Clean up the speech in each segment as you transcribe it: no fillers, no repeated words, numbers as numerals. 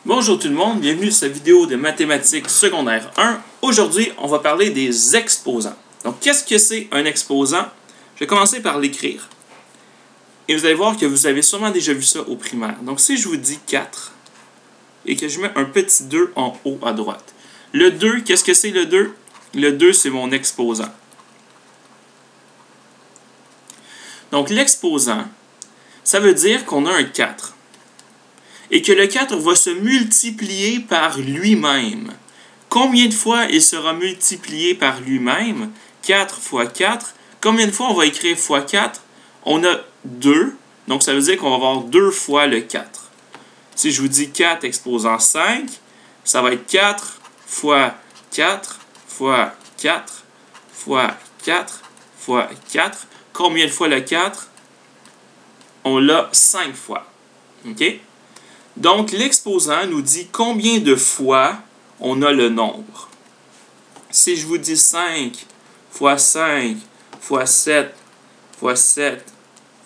Bonjour tout le monde, bienvenue sur cette vidéo de mathématiques secondaire 1. Aujourd'hui, on va parler des exposants. Donc, qu'est-ce que c'est un exposant? Je vais commencer par l'écrire. Et vous allez voir que vous avez sûrement déjà vu ça au primaire. Donc, si je vous dis 4 et que je mets un petit 2 en haut à droite. Le 2, qu'est-ce que c'est le 2? Le 2, c'est mon exposant. Donc, l'exposant, ça veut dire qu'on a un 4. Et que le 4 va se multiplier par lui-même. Combien de fois il sera multiplié par lui-même? 4 fois 4. Combien de fois on va écrire fois 4? On a 2, donc ça veut dire qu'on va avoir 2 fois le 4. Si je vous dis 4 exposant 5, ça va être 4 fois 4 fois 4 fois 4 fois 4. Combien de fois le 4? On l'a 5 fois. OK? Donc, l'exposant nous dit combien de fois on a le nombre. Si je vous dis 5 fois 5 fois 7 fois 7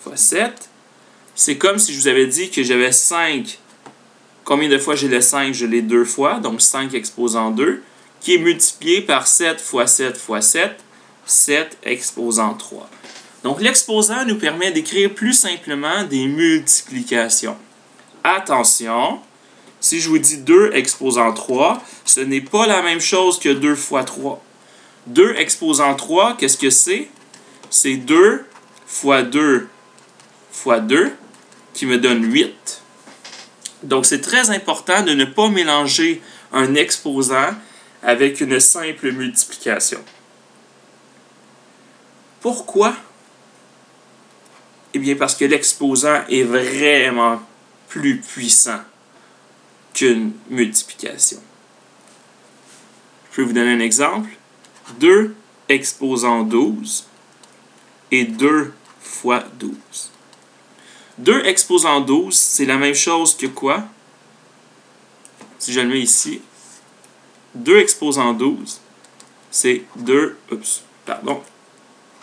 fois 7, c'est comme si je vous avais dit que j'avais 5. Combien de fois j'ai le 5? Je l'ai 2 fois, donc 5 exposant 2, qui est multiplié par 7 fois 7 fois 7, 7 exposant 3. Donc, l'exposant nous permet d'écrire plus simplement des multiplications. Attention, si je vous dis 2 exposant 3, ce n'est pas la même chose que 2 fois 3. 2 exposant 3, qu'est-ce que c'est? C'est 2 fois 2 fois 2 qui me donne 8. Donc, c'est très important de ne pas mélanger un exposant avec une simple multiplication. Pourquoi? Eh bien, parce que l'exposant est vraiment plus puissant qu'une multiplication. Je vais vous donner un exemple. 2 exposant 12 et 2 fois 12. 2 exposant 12, c'est la même chose que quoi? Si je le mets ici, 2 exposant 12, c'est 2... Oups, pardon.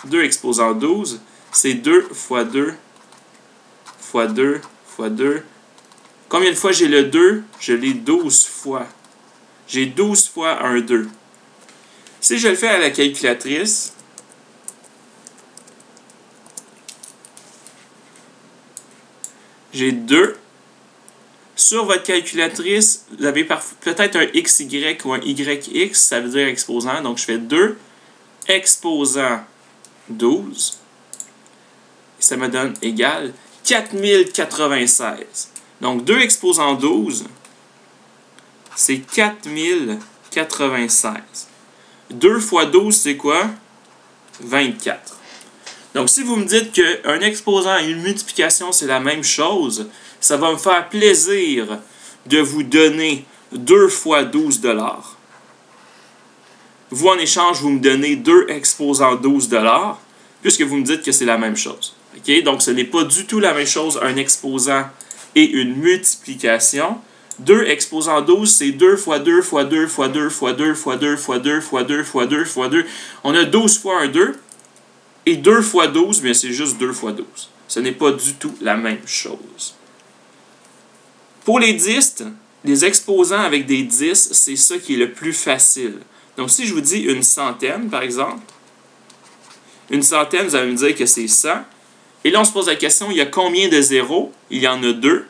2 exposant 12, c'est 2 fois 2 fois 2 fois 2. Combien de fois j'ai le 2? Je l'ai 12 fois. J'ai 12 fois un 2. Si je le fais à la calculatrice, j'ai 2. Sur votre calculatrice, vous avez peut-être un XY ou un YX, ça veut dire exposant. Donc, je fais 2 exposant 12. Et ça me donne égal 4096. Donc, 2 exposant 12, c'est 4096. 2 fois 12, c'est quoi? 24. Donc, si vous me dites qu'un exposant et une multiplication, c'est la même chose, ça va me faire plaisir de vous donner 2 fois 12 $. Vous, en échange, vous me donnez 2 exposant 12 $, puisque vous me dites que c'est la même chose. Okay? Donc, ce n'est pas du tout la même chose, un exposant et une multiplication. 2 exposant 12, c'est 2 fois 2 fois 2 fois 2 fois 2 fois 2 fois 2 fois 2 fois 2 fois 2. On a 12 fois un 2. Et 2 fois 12, bien c'est juste 2 fois 12. Ce n'est pas du tout la même chose. Pour les 10, les exposants avec des 10, c'est ça qui est le plus facile. Donc, si je vous dis une centaine, par exemple, une centaine, vous allez me dire que c'est 100. Et là, on se pose la question, il y a combien de zéros? Il y en a 2.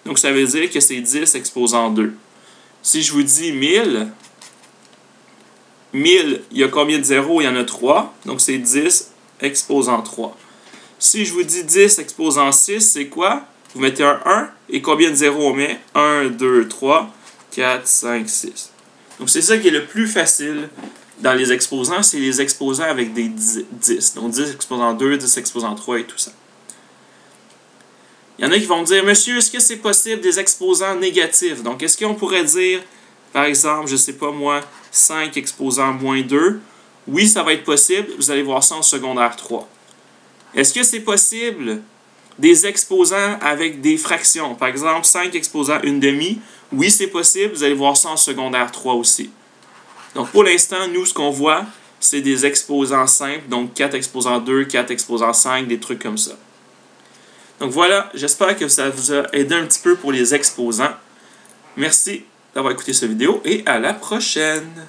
Donc, ça veut dire que c'est 10 exposant 2. Si je vous dis 1000, 1000, il y a combien de zéros? Il y en a 3. Donc, c'est 10 exposant 3. Si je vous dis 10 exposant 6, c'est quoi? Vous mettez un 1. Et combien de zéros on met? 1, 2, 3, 4, 5, 6. Donc, c'est ça qui est le plus facile dans les exposants. C'est les exposants avec des 10. Donc, 10 exposant 2, 10 exposant 3 et tout ça. Il y en a qui vont me dire, monsieur, est-ce que c'est possible des exposants négatifs? Donc, est-ce qu'on pourrait dire, par exemple, je ne sais pas moi, 5 exposant moins 2? Oui, ça va être possible. Vous allez voir ça en secondaire 3. Est-ce que c'est possible des exposants avec des fractions? Par exemple, 5 exposant 1/2. Oui, c'est possible. Vous allez voir ça en secondaire 3 aussi. Donc, pour l'instant, nous, ce qu'on voit, c'est des exposants simples. Donc, 4 exposant 2, 4 exposant 5, des trucs comme ça. Donc, voilà. J'espère que ça vous a aidé un petit peu pour les exposants. Merci d'avoir écouté cette vidéo et à la prochaine!